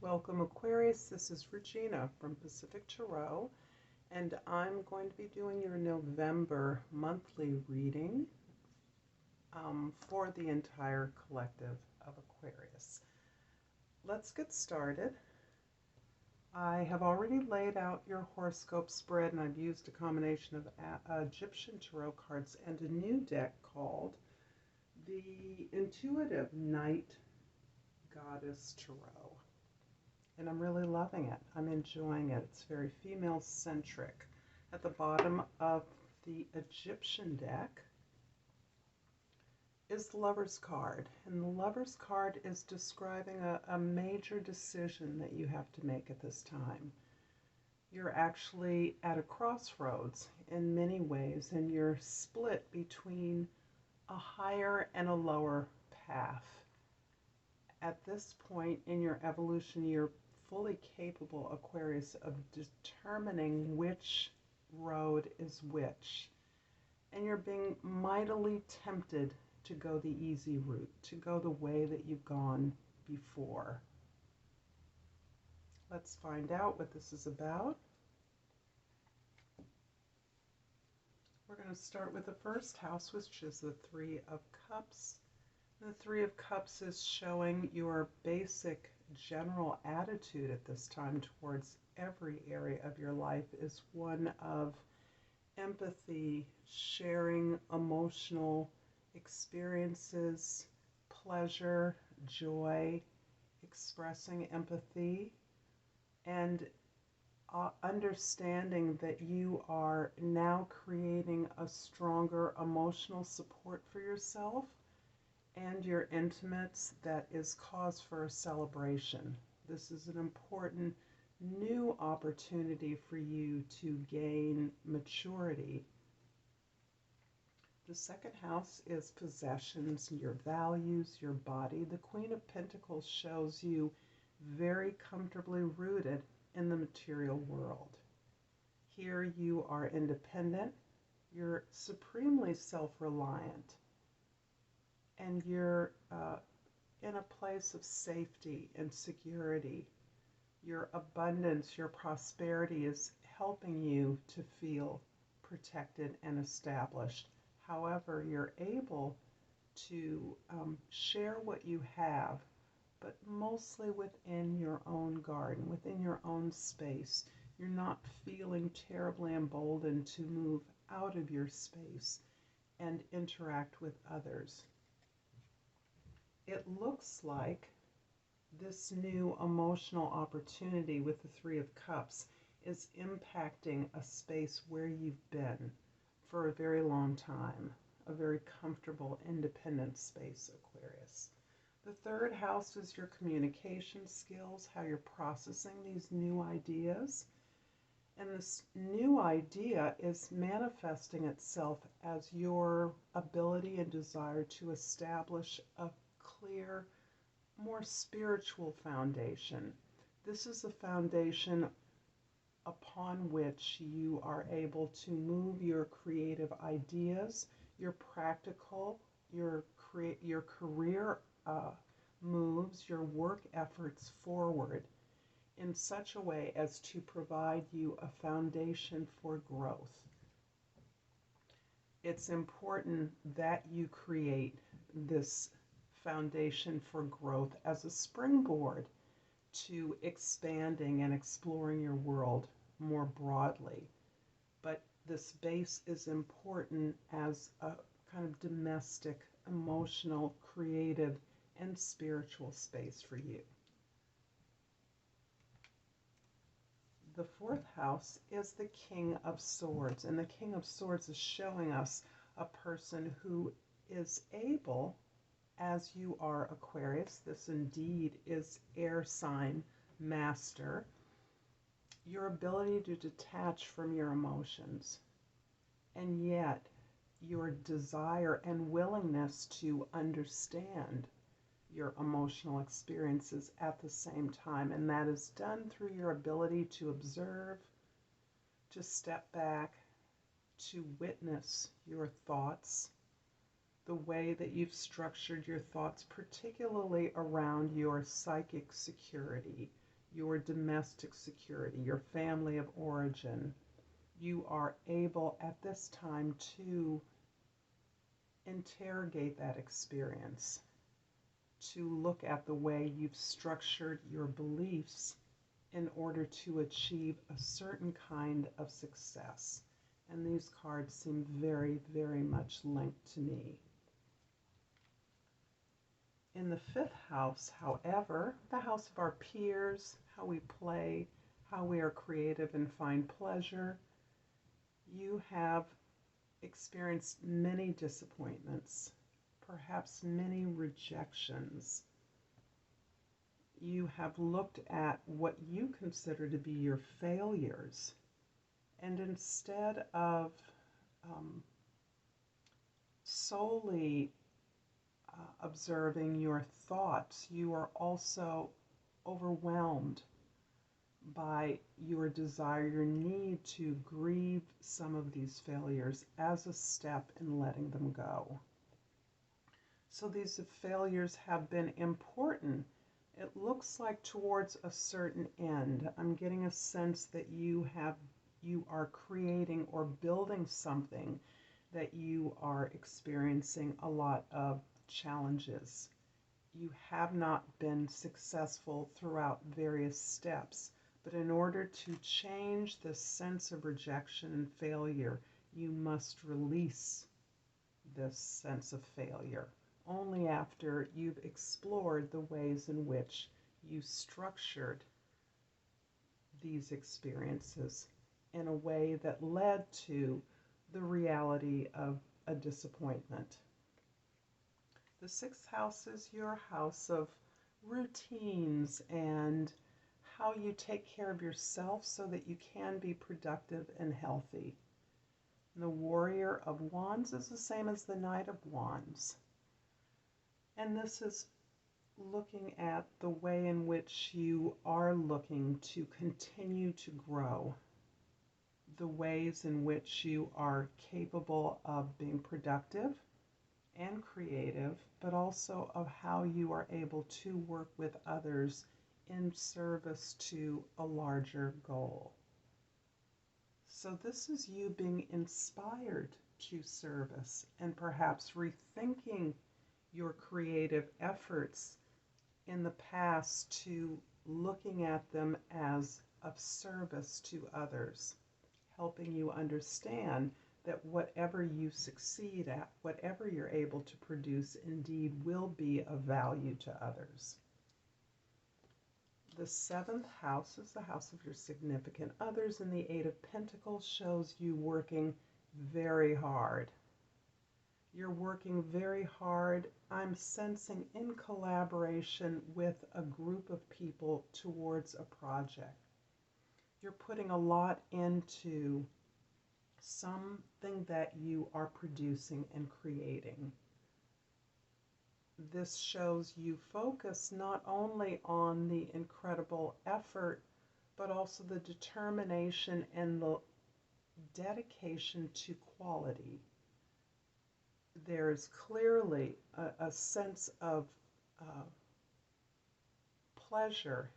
Welcome Aquarius, this is Regina from Pacific Tarot, and I'm going to be doing your November monthly reading for the entire collective of Aquarius. Let's get started. I have already laid out your horoscope spread, and I've used a combination of Egyptian tarot cards and a new deck called the Intuitive Night Goddess Tarot. And I'm really loving it. I'm enjoying it. It's very female-centric. At the bottom of the Egyptian deck is the Lover's card. And the Lover's card is describing a major decision that you have to make at this time. You're actually at a crossroads in many ways, and you're split between a higher and a lower path. At this point in your evolution, you're fully capable, Aquarius, of determining which road is which. And you're being mightily tempted to go the easy route, to go the way that you've gone before. Let's find out what this is about. We're going to start with the first house, which is the Three of Cups. The Three of Cups is showing your basic general attitude at this time towards every area of your life is one of empathy, sharing emotional experiences, pleasure, joy, expressing empathy, and understanding that you are now creating a stronger emotional support for yourself and your intimates that is cause for a celebration. This is an important new opportunity for you to gain maturity. The second house is possessions, your values, your body. The Queen of Pentacles shows you very comfortably rooted in the material world. Here you are independent, you're supremely self-reliant, and you're in a place of safety and security. Your abundance, your prosperity is helping you to feel protected and established. However, you're able to share what you have, but mostly within your own garden, within your own space. You're not feeling terribly emboldened to move out of your space and interact with others. It looks like this new emotional opportunity with the Three of Cups is impacting a space where you've been for a very long time, a very comfortable, independent space, Aquarius. The third house is your communication skills, how you're processing these new ideas. And this new idea is manifesting itself as your ability and desire to establish a clear, more spiritual foundation. This is a foundation upon which you are able to move your creative ideas, your practical, your career moves, your work efforts forward in such a way as to provide you a foundation for growth. It's important that you create this foundation for growth as a springboard to expanding and exploring your world more broadly. But this base is important as a kind of domestic, emotional, creative, and spiritual space for you. The fourth house is the King of Swords, and the King of Swords is showing us a person who is able, as you are, Aquarius, this indeed is air sign master, your ability to detach from your emotions, and yet your desire and willingness to understand your emotional experiences at the same time. And that is done through your ability to observe, to step back, to witness your thoughts, the way that you've structured your thoughts, particularly around your psychic security, your domestic security, your family of origin. You are able at this time to interrogate that experience, to look at the way you've structured your beliefs in order to achieve a certain kind of success. And these cards seem very, very much linked to me. In the fifth house, however, the house of our peers, how we play, how we are creative and find pleasure, you have experienced many disappointments, perhaps many rejections. You have looked at what you consider to be your failures, and instead of solely observing your thoughts, you are also overwhelmed by your desire, your need to grieve some of these failures as a step in letting them go. So these failures have been important. It looks like towards a certain end. I'm getting a sense that you are creating or building something that you are experiencing a lot of challenges. You have not been successful throughout various steps, but in order to change this sense of rejection and failure, you must release this sense of failure only after you've explored the ways in which you structured these experiences in a way that led to the reality of a disappointment. The sixth house is your house of routines and how you take care of yourself so that you can be productive and healthy. The Warrior of Wands is the same as the Knight of Wands. And this is looking at the way in which you are looking to continue to grow, the ways in which you are capable of being productive and creative, but also of how you are able to work with others in service to a larger goal. So this is you being inspired to service and perhaps rethinking your creative efforts in the past to looking at them as of service to others, helping you understand that whatever you succeed at, whatever you're able to produce, indeed will be of value to others. The seventh house is the house of your significant others, and the Eight of Pentacles shows you working very hard. You're working very hard, I'm sensing, in collaboration with a group of people towards a project. You're putting a lot into something that you are producing and creating. This shows you focus not only on the incredible effort, but also the determination and the dedication to quality. There's clearly a sense of pleasure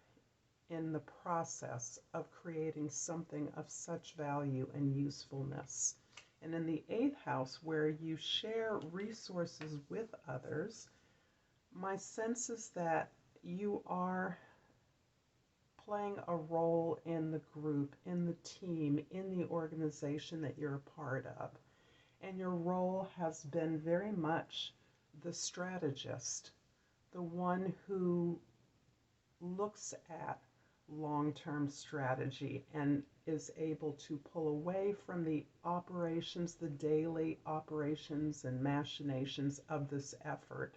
in the process of creating something of such value and usefulness. And in the eighth house, where you share resources with others, my sense is that you are playing a role in the group, in the team, in the organization that you're a part of. And your role has been very much the strategist, the one who looks at long-term strategy and is able to pull away from the operations, the daily operations and machinations of this effort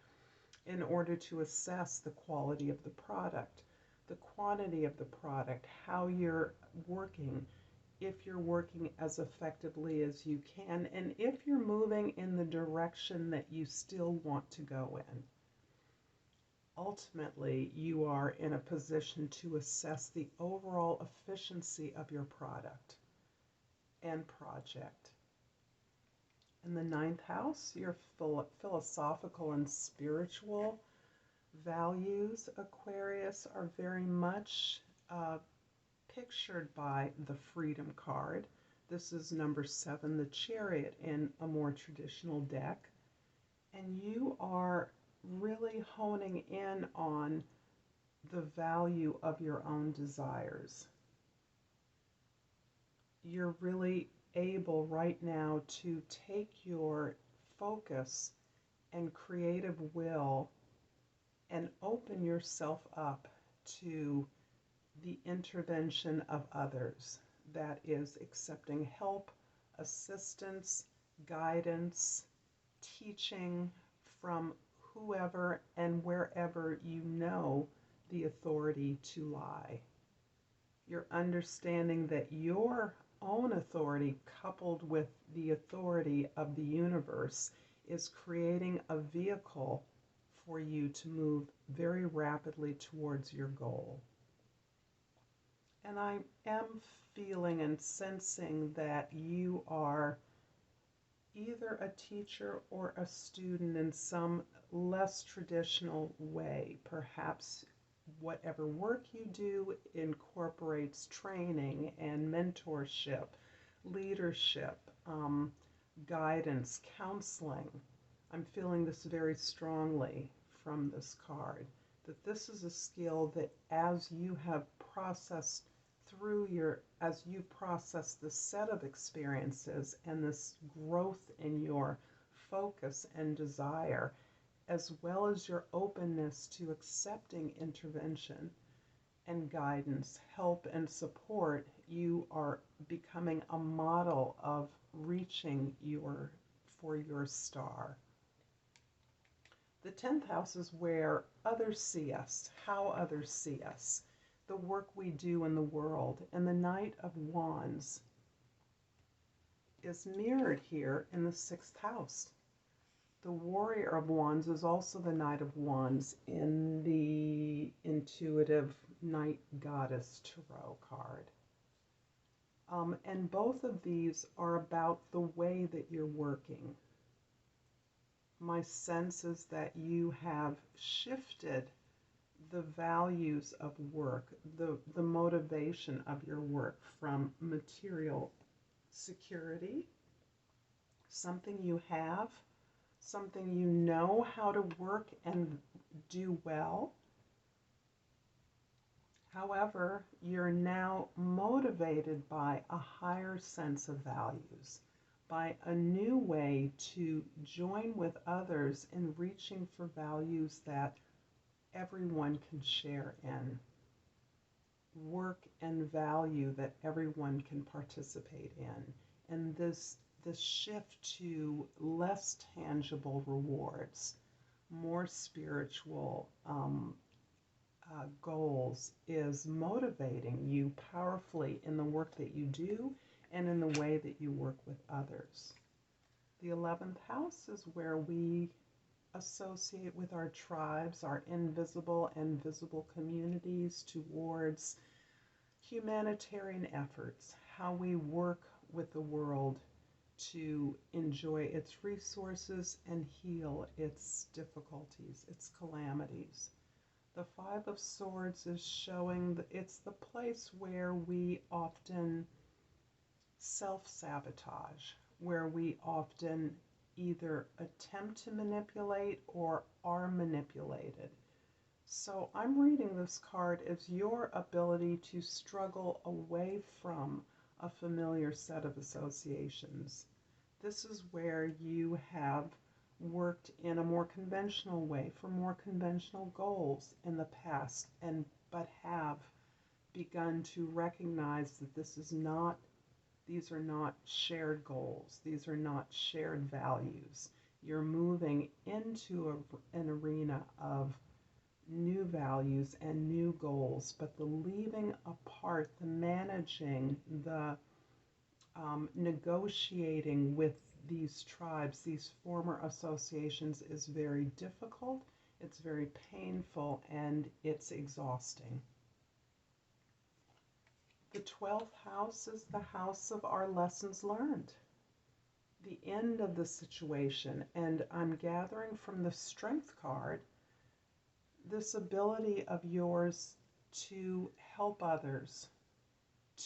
in order to assess the quality of the product, the quantity of the product, how you're working, if you're working as effectively as you can, and if you're moving in the direction that you still want to go in. Ultimately, you are in a position to assess the overall efficiency of your product and project. In the ninth house, your philosophical and spiritual values, Aquarius, are very much uh, pictured by the Freedom card. This is number 7, the Chariot, in a more traditional deck. And you are really honing in on the value of your own desires. You're really able right now to take your focus and creative will and open yourself up to the intervention of others. That is accepting help, assistance, guidance, teaching from whoever and wherever you know the authority to lie. You're understanding that your own authority, coupled with the authority of the universe, is creating a vehicle for you to move very rapidly towards your goal. And I am feeling and sensing that you are either a teacher or a student in some less traditional way. Perhaps whatever work you do incorporates training and mentorship, leadership, guidance, counseling. I'm feeling this very strongly from this card, that this is a skill that as you have processed as you process this set of experiences and this growth in your focus and desire, as well as your openness to accepting intervention and guidance, help and support, you are becoming a model of reaching for your star. The 10th house is where others see us, how others see us, the work we do in the world. And the Knight of Wands is mirrored here in the 6th house. The Warrior of Wands is also the Knight of Wands in the intuitive Night Goddess Tarot card. And both of these are about the way that you're working. My sense is that you have shifted the values of work, the motivation of your work, from material security, something you have, something you know how to work and do well. However, you're now motivated by a higher sense of values, by a new way to join with others in reaching for values that everyone can share in, work and value that everyone can participate in. And this shift to less tangible rewards, more spiritual goals is motivating you powerfully in the work that you do and in the way that you work with others. The 11th house is where we associate with our tribes, our invisible and visible communities, towards humanitarian efforts, how we work with the world to enjoy its resources and heal its difficulties, its calamities. The 5 of Swords is showing that it's the place where we often self-sabotage, where we often either attempt to manipulate or are manipulated. So I'm reading this card as your ability to struggle away from a familiar set of associations. This is where you have worked in a more conventional way for more conventional goals in the past, but have begun to recognize that these are not shared goals. These are not shared values. You're moving into an arena of new values and new goals, but the leaving apart, the managing, the negotiating with these tribes, these former associations, is very difficult, it's very painful, and it's exhausting. The 12th house is the house of our lessons learned, the end of the situation. And I'm gathering from the Strength card this ability of yours to help others,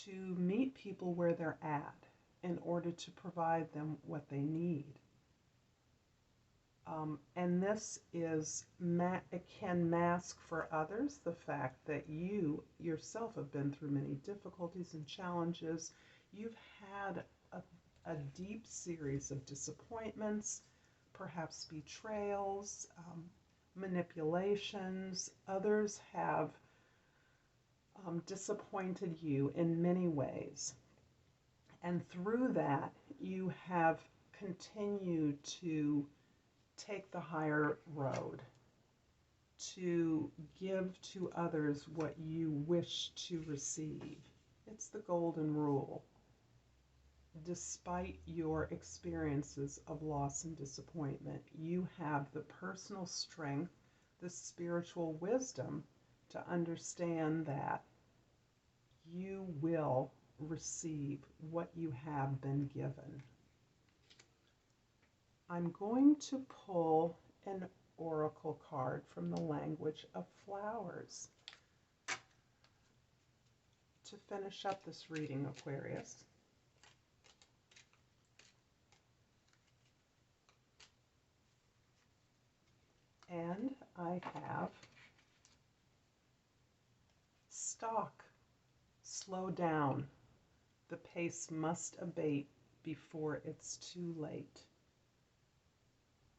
to meet people where they're at in order to provide them what they need. And this is, it can mask for others the fact that you yourself have been through many difficulties and challenges. You've had a deep series of disappointments, perhaps betrayals, manipulations. Others have disappointed you in many ways. And through that, you have continued to take the higher road, to give to others what you wish to receive. It's the golden rule. Despite your experiences of loss and disappointment, you have the personal strength, the spiritual wisdom to understand that you will receive what you have been given. I'm going to pull an oracle card from the language of flowers to finish up this reading, Aquarius. And I have stop, slow down. The pace must abate before it's too late.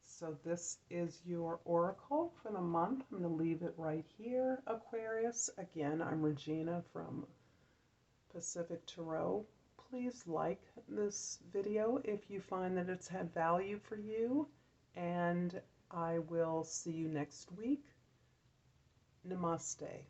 So this is your oracle for the month. I'm going to leave it right here, Aquarius. Again, I'm Regina from Pacific Tarot. Please like this video if you find that it's had value for you. And I will see you next week. Namaste.